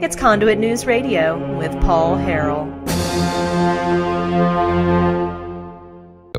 It's Conduit News Radio with Paul Harrell.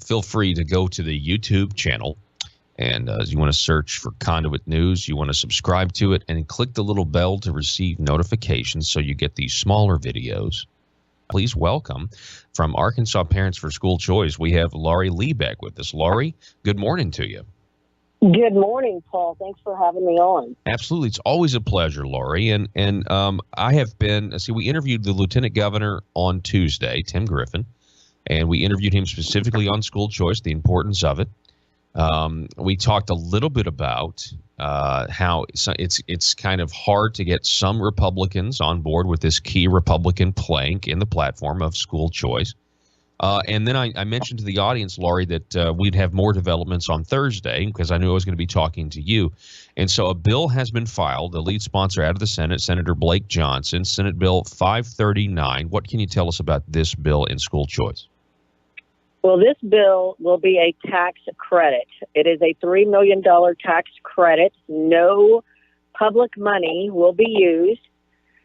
Feel free to go to the YouTube channel, and you want to search for Conduit News. You want to subscribe to it and click the little bell to receive notifications so you get these smaller videos. Please welcome, from Arkansas Parents for School Choice, we have Laurie Liebeck with us. Laurie, good morning to you. Good morning, Paul. Thanks for having me on. Absolutely. It's always a pleasure, Laurie. And I have been, we interviewed the Lieutenant Governor on Tuesday, Tim Griffin, and we interviewed him specifically on school choice, the importance of it. We talked a little bit about how it's kind of hard to get some Republicans on board with this key Republican plank in the platform of school choice. And then I mentioned to the audience, Laurie, that we'd have more developments on Thursday because I knew I was going to be talking to you. And so a bill has been filed, the lead sponsor out of the Senate, Senator Blake Johnson, Senate Bill 539. What can you tell us about this bill in school choice? Well, this bill will be a tax credit. It is a $3 million tax credit. No public money will be used.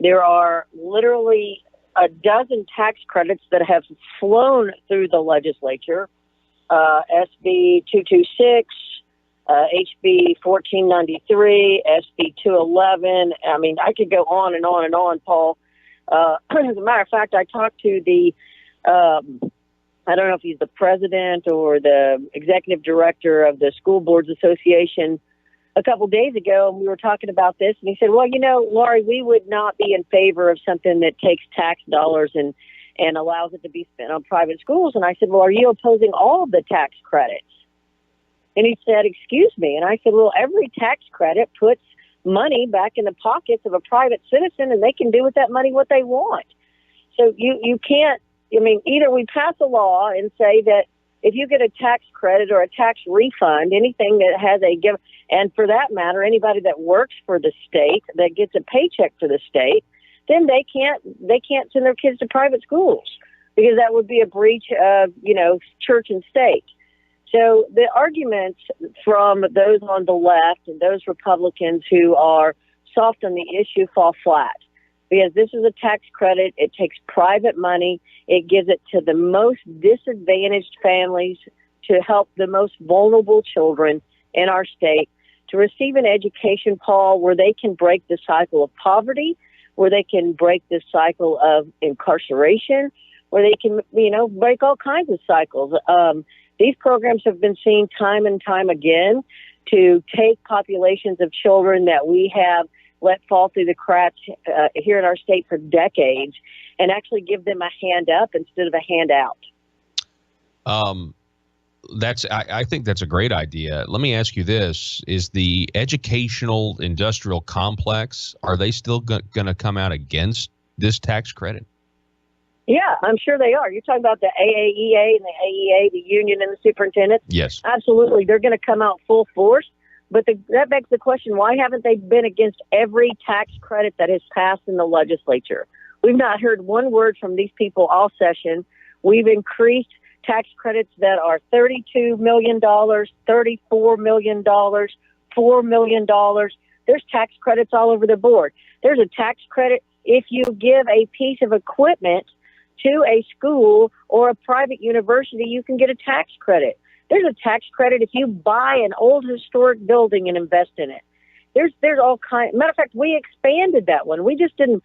There are literally a dozen tax credits that have flown through the legislature, SB 226, HB 1493, SB 211. I mean, I could go on and on and on, Paul. As a matter of fact, I talked to the, I don't know if he's the president or the executive director of the School Boards Association a couple days ago, and we were talking about this, and he said, well, you know, Laurie, we would not be in favor of something that takes tax dollars and allows it to be spent on private schools. And I said, well, are you opposing all of the tax credits? And he said, excuse me. And I said, well, every tax credit puts money back in the pockets of a private citizen, and they can do with that money what they want. So you can't, I mean, either we pass a law and say that if you get a tax credit or a tax refund, anything that has a give, and for that matter, anybody that works for the state that gets a paycheck for the state, then they can't send their kids to private schools because that would be a breach of, you know, church and state. So the arguments from those on the left and those Republicans who are soft on the issue fall flat. Because this is a tax credit, it takes private money, it gives it to the most disadvantaged families to help the most vulnerable children in our state to receive an education, Paul, where they can break the cycle of poverty, where they can break the cycle of incarceration, where they can, you know, break all kinds of cycles. These programs have been seen time and time again to take populations of children that we have let fall through the cracks here in our state for decades and actually give them a hand up instead of a hand out. I think that's a great idea. Let me ask you this. Is the educational industrial complex, are they still going to come out against this tax credit? Yeah, I'm sure they are. You're talking about the AAEA and the AEA, the union and the superintendent? Yes. Absolutely. They're going to come out full force. But that begs the question, why haven't they been against every tax credit that has passed in the legislature? We've not heard one word from these people all session. We've increased tax credits that are $32 million, $34 million, $4 million. There's tax credits all over the board. There's a tax credit if you give a piece of equipment to a school or a private university, you can get a tax credit. There's a tax credit if you buy an old historic building and invest in it. There's all kinds. Matter of fact, we expanded that one. We just didn't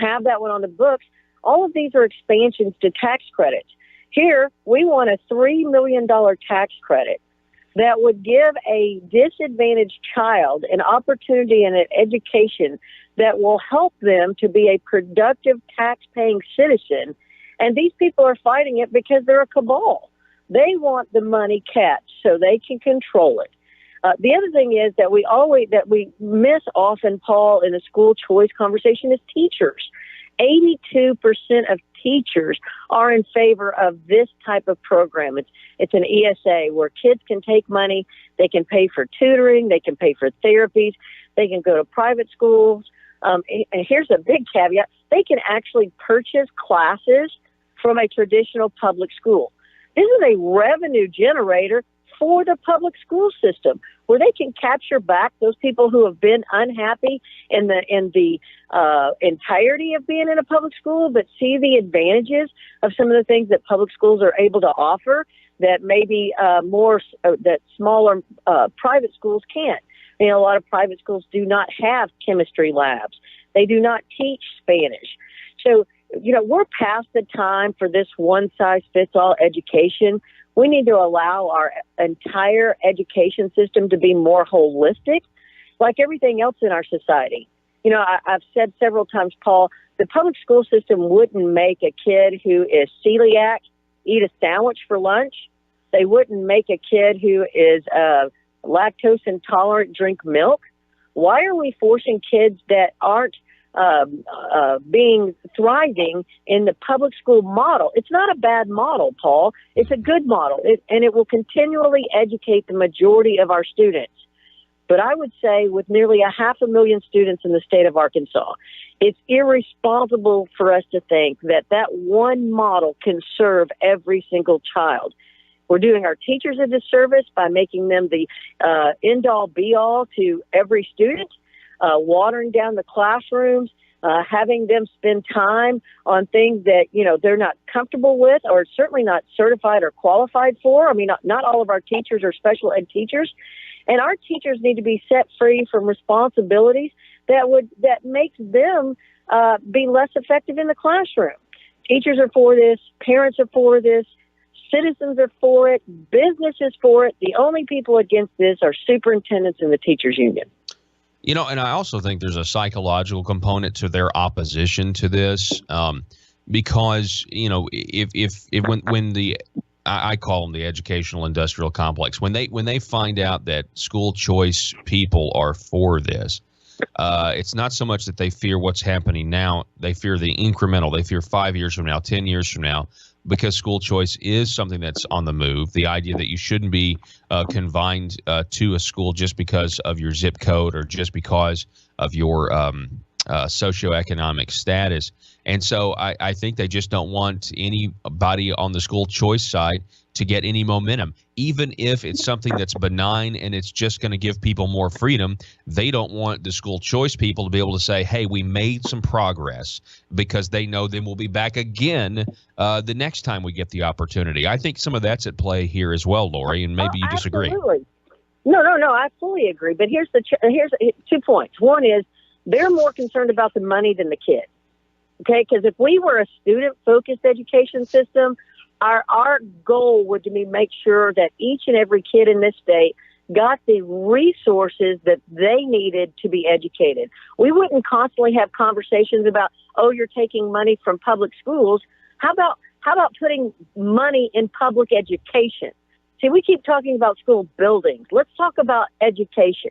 have that one on the books. All of these are expansions to tax credits. Here, we want a $3 million tax credit that would give a disadvantaged child an opportunity and an education that will help them to be a productive tax-paying citizen. And these people are fighting it because they're a cabal. They want the money kept so they can control it. The other thing is that we miss often, Paul, in the school choice conversation is teachers. 82% of teachers are in favor of this type of program. It's an ESA where kids can take money, they can pay for tutoring, they can pay for therapies, they can go to private schools. And here's a big caveat, they can actually purchase classes from a traditional public school. This is a revenue generator for the public school system. where they can capture back those people who have been unhappy in the entirety of being in a public school, but see the advantages of some of the things that public schools are able to offer that maybe that smaller private schools can't. You know, a lot of private schools do not have chemistry labs. They do not teach Spanish. So, you know, we're past the time for this one-size-fits-all education. We need to allow our entire education system to be more holistic, like everything else in our society. You know, I've said several times, Paul, the public school system wouldn't make a kid who is celiac eat a sandwich for lunch. They wouldn't make a kid who is lactose intolerant drink milk. Why are we forcing kids that aren't thriving in the public school model? It's not a bad model, Paul. It's a good model, and it will continually educate the majority of our students. But I would say with nearly 500,000 students in the state of Arkansas, it's irresponsible for us to think that that one model can serve every single child. We're doing our teachers a disservice by making them the end-all, be-all to every student, watering down the classrooms, having them spend time on things that, you know, they're not comfortable with or certainly not certified or qualified for. I mean, not all of our teachers are special ed teachers. And our teachers need to be set free from responsibilities that makes them be less effective in the classroom. Teachers are for this. Parents are for this. Citizens are for it. Business is for it. The only people against this are superintendents and the teachers union. You know, and I also think there's a psychological component to their opposition to this, because, you know, if when the I call them the educational industrial complex, when they find out that school choice people are for this, it's not so much that they fear what's happening now. They fear the incremental. They fear 5 years from now, 10 years from now, because school choice is something that's on the move. The idea that you shouldn't be confined to a school just because of your zip code or just because of your socioeconomic status. And so I think they just don't want anybody on the school choice side to get any momentum. Even if it's something that's benign and it's just going to give people more freedom, they don't want the school choice people to be able to say, hey, we made some progress, because they know then we'll be back again the next time we get the opportunity. I think some of that's at play here as well, Laurie, and maybe you disagree. Absolutely. No, I fully agree. But here's 2 points. One is they're more concerned about the money than the kid. Okay, because if we were a student-focused education system, our goal would be make sure that each and every kid in this state got the resources that they needed to be educated. We wouldn't constantly have conversations about, oh, you're taking money from public schools. How about putting money in public education? See, we keep talking about school buildings. Let's talk about education.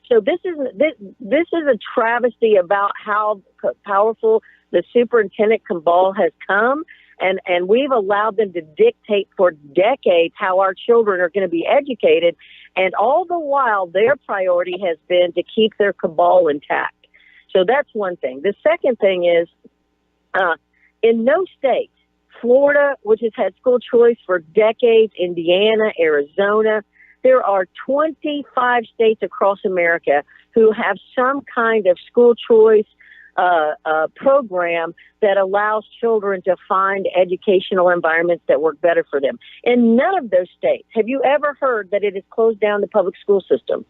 So this is a travesty about how powerful the superintendent cabal has come, and we've allowed them to dictate for decades how our children are going to be educated, and all the while their priority has been to keep their cabal intact. So that's one thing. The second thing is, in no state, Florida, which has had school choice for decades, Indiana, Arizona, there are 25 states across America who have some kind of school choice program that allows children to find educational environments that work better for them. In none of those states have you ever heard that it has closed down the public school system.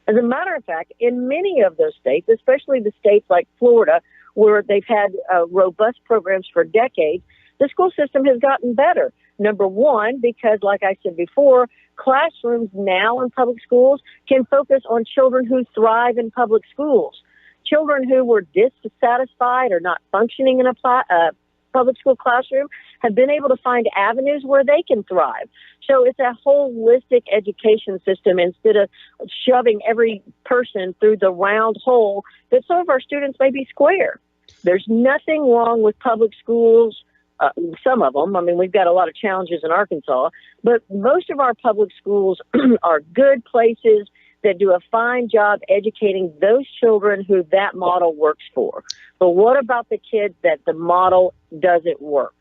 As a matter of fact, in many of those states, especially the states like Florida, where they've had robust programs for decades, the school system has gotten better. Number one, because like I said before, classrooms now in public schools can focus on children who thrive in public schools. Children who were dissatisfied or not functioning in a public school classroom have been able to find avenues where they can thrive. So it's a holistic education system instead of shoving every person through the round hole that some of our students may be square. There's nothing wrong with public schools. Some of them. I mean, we've got a lot of challenges in Arkansas, but most of our public schools are good places that do a fine job educating those children who that model works for. But what about the kids that the model doesn't work?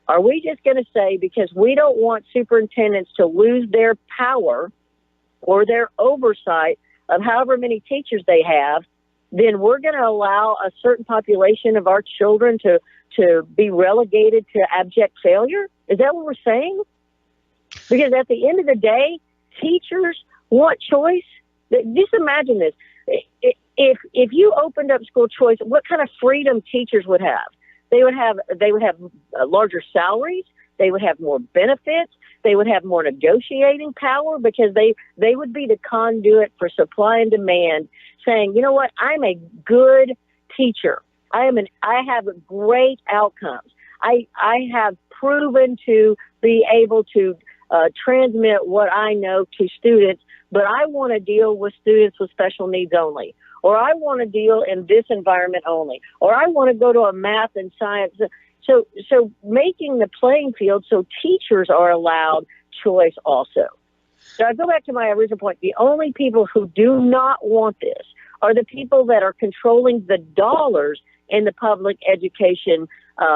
Are we just going to say, because we don't want superintendents to lose their power, or their oversight of however many teachers they have, then we're going to allow a certain population of our children to be relegated to abject failure? Is that what we're saying? Because at the end of the day, teachers want choice. Just imagine this. If you opened up school choice, what kind of freedom teachers would have? They would have larger salaries. They would have more benefits. They would have more negotiating power because they would be the conduit for supply and demand, saying, you know what, I'm a good teacher. I have great outcomes. I have proven to be able to transmit what I know to students, but I want to deal with students with special needs only, or I want to deal in this environment only, or I want to go to a math and science. So making the playing field so teachers are allowed choice also. So I go back to my original point. The only people who do not want this are the people that are controlling the dollars in the public education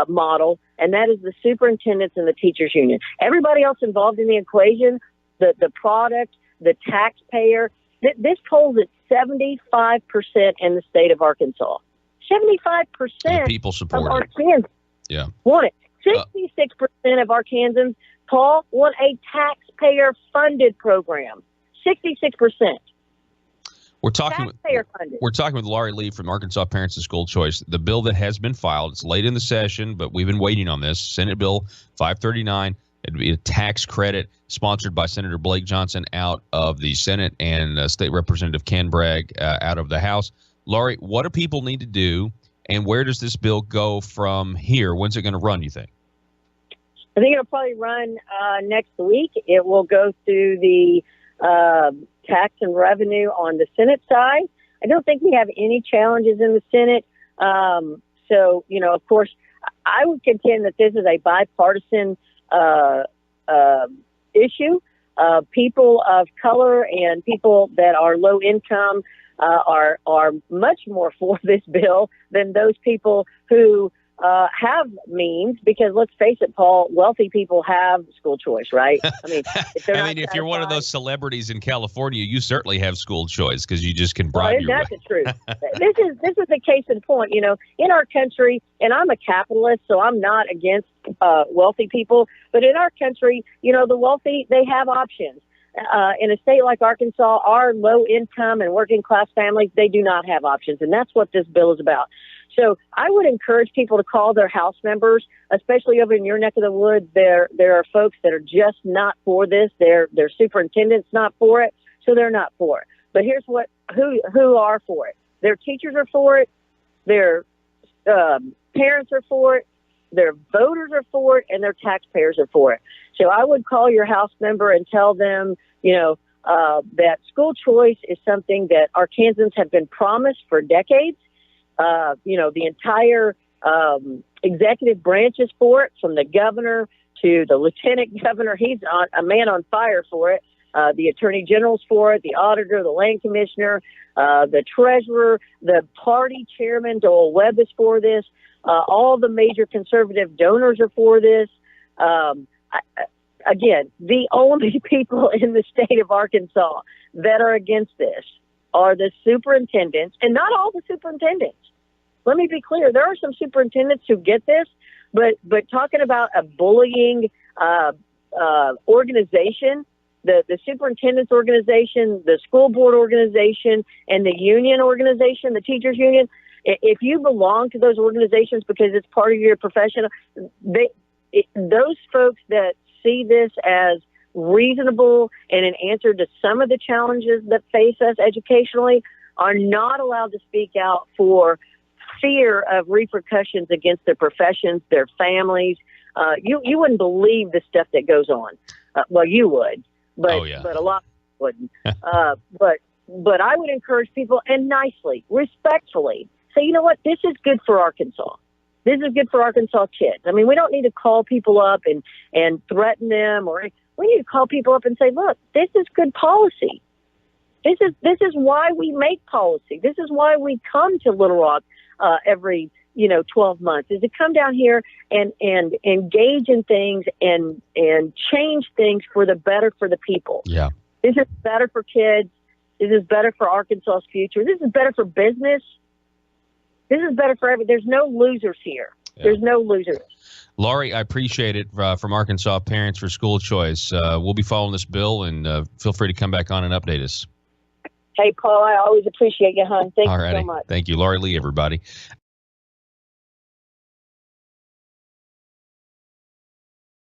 model, and that is the superintendents and the teachers union. Everybody else involved in the equation, the product, the taxpayer, this polls at 75% in the state of Arkansas. 75% people support of Arkansans want it. 66% of Arkansans, Paul, want a taxpayer-funded program. 66%. We're talking with Laurie Lee from Arkansas Parents and School Choice. The bill that has been filed, it's late in the session, but we've been waiting on this. Senate Bill 539. It'd be a tax credit sponsored by Senator Blake Johnson out of the Senate and State Representative Ken Bragg out of the House. Laurie, what do people need to do, and where does this bill go from here? When's it going to run, you think? I think it'll probably run next week. It will go through the tax and revenue on the Senate side. I don't think we have any challenges in the Senate. So, of course, I would contend that this is a bipartisan issue. People of color and people that are low income are much more for this bill than those people who have means, because let's face it, Paul, wealthy people have school choice, right? I mean, if you're one of those celebrities in California, you certainly have school choice because you just can bribe your way. That's the truth. This is the case in point. In our country, and I'm a capitalist, so I'm not against wealthy people, but in our country, the wealthy, they have options. In a state like Arkansas, our low income and working class families, they do not have options, and that's what this bill is about. So I would encourage people to call their House members, especially over in your neck of the woods. There are folks that are just not for this. Their superintendent's not for it, so they're not for it. But here's who are for it. Their teachers are for it. Their parents are for it. Their voters are for it, and their taxpayers are for it. So I would call your House member and tell them, that school choice is something that Arkansans have been promised for decades. The entire executive branch is for it, from the governor to the lieutenant governor. He's a man on fire for it. The attorney general's for it, the auditor, the land commissioner, the treasurer, the party chairman, Doyle Webb, is for this. All the major conservative donors are for this. Again, the only people in the state of Arkansas that are against this are the superintendents, and not all the superintendents. Let me be clear. There are some superintendents who get this, but talking about a bullying organization, the superintendent's organization, the school board organization, and the union organization, the teachers union, if you belong to those organizations because it's part of your profession, those folks that see this as reasonable and an answer to some of the challenges that face us educationally are not allowed to speak out for fear of repercussions against their professions, their families. You wouldn't believe the stuff that goes on. Well, you would, but but a lot wouldn't. But I would encourage people, and nicely, respectfully, say, you know what, this is good for Arkansas. This is good for Arkansas kids. I mean, we don't need to call people up and threaten them, or we need to call people up and say, look, this is good policy. This is why we make policy. This is why we come to Little Rock every 12 months, is to come down here and engage in things and change things for the better for the people. Yeah. This is better for kids. This is better for Arkansas's future. This is better for business. This is better for everyone. There's no losers here. Yeah. There's no losers. Laurie, I appreciate it from Arkansas Parents for School Choice. We'll be following this bill, and feel free to come back on and update us. Hey, Paul, I always appreciate you, hon. Thank you so much. Thank you. Laurie Lee, everybody.